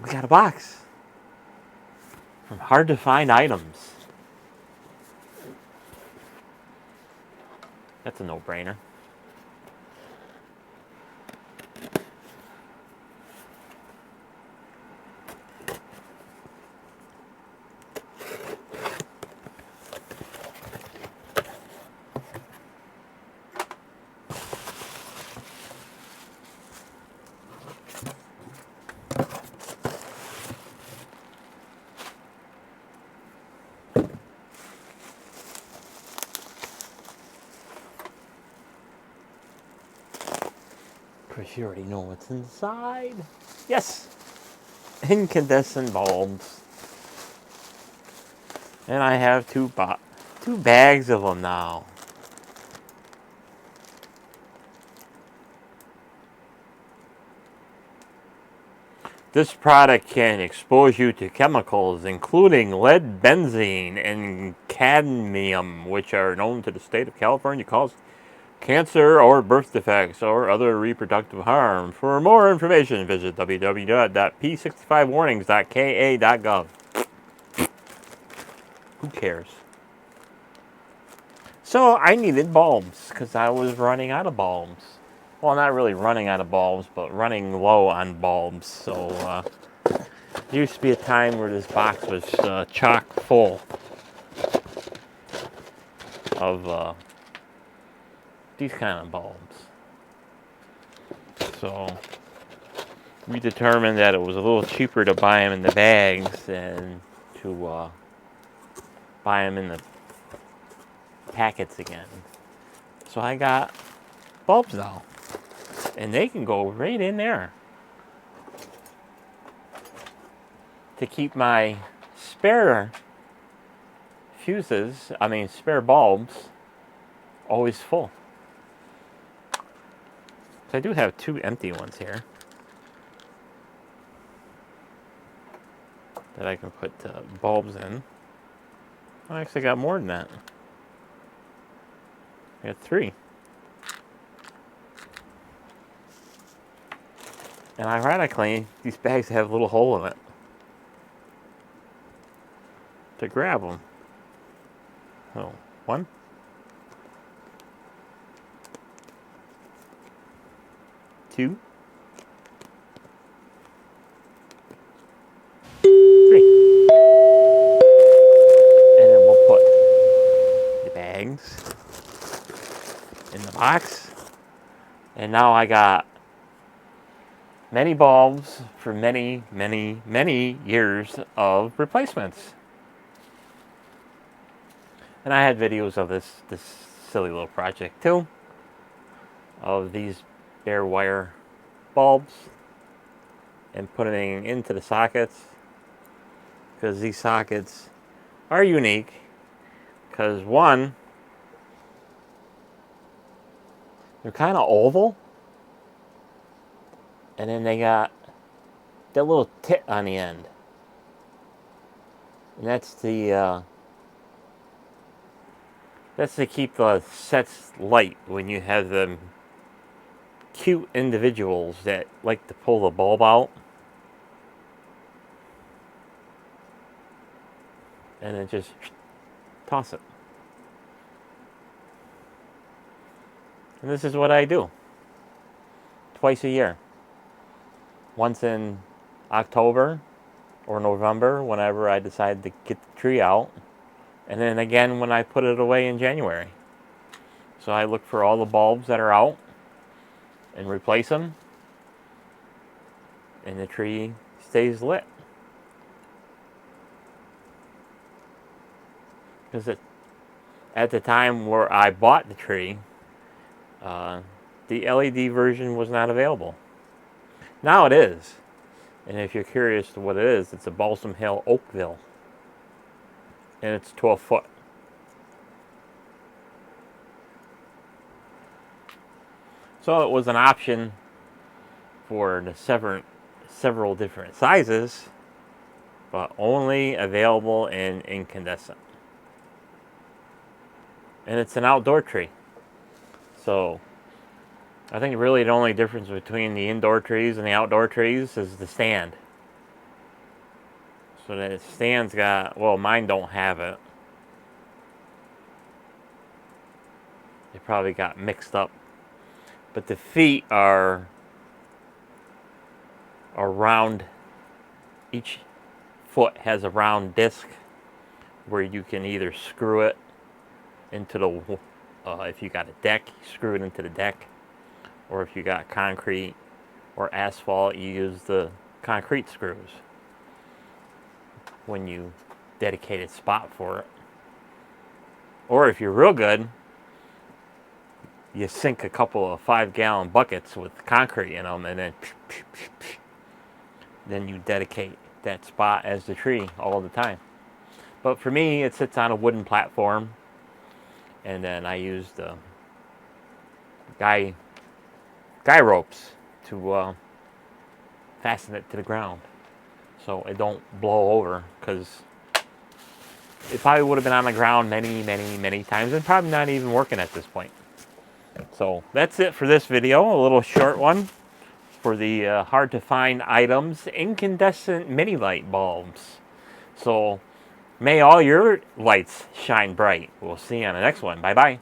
we got a box from Hard to Find Items. That's a no-brainer. Of course, you already know what's inside. Yes! Incandescent bulbs. And I have two bags of them now. This product can expose you to chemicals including lead, benzene, and cadmium, which are known to the state of California cause cancer or birth defects or other reproductive harm. For more information, visit www.p65warnings.ka.gov. Who cares? So I needed bulbs because I was running out of bulbs. Well, not really running out of bulbs, but running low on bulbs. So there used to be a time where this box was chock full of these kind of bulbs. So we determined that it was a little cheaper to buy them in the bags than to buy them in the packets again. So I got bulbs now. And they can go right in there to keep my spare spare bulbs always full. So I do have two empty ones here that I can put bulbs in. I actually got more than that. I got three. And ironically, these bags have a little hole in it to grab them. Oh, one. Two. Three. And then we'll put the bags in the box. And now I got many bulbs for many, many, many years of replacements. And I had videos of this silly little project too, of these bare wire bulbs and putting into the sockets, because these sockets are unique. Because one, they're kind of oval, and then they got that little tit on the end, and that's to keep the sets light when you have them cute individuals that like to pull the bulb out and then just toss it. And this is what I do twice a year. Once in October or November, whenever I decide to get the tree out, and then again when I put it away in January. So I look for all the bulbs that are out and replace them, and the tree stays lit. Because at the time where I bought the tree, the LED version was not available. Now it is. And if you're curious to what it is, it's a Balsam Hill Oakville. And it's 12 foot. So it was an option for the several different sizes, but only available in incandescent. And it's an outdoor tree. So I think really the only difference between the indoor trees and the outdoor trees is the stand. So that stand's got, well, mine don't have it. They probably got mixed up. But the feet are round. Each foot has a round disc where you can either screw it into the, if you got a deck, you screw it into the deck. Or if you got concrete or asphalt, you use the concrete screws when you dedicate a spot for it. Or if you're real good, you sink a couple of 5-gallon buckets with concrete in them, and then you dedicate that spot as the tree all the time. But for me, it sits on a wooden platform, and then I use the guy ropes to fasten it to the ground so it don't blow over, because it probably would have been on the ground many times and probably not even working at this point. So that's it for this video, a little short one for the hard to find items, incandescent mini light bulbs. So may all your lights shine bright. We'll see you on the next one. Bye bye.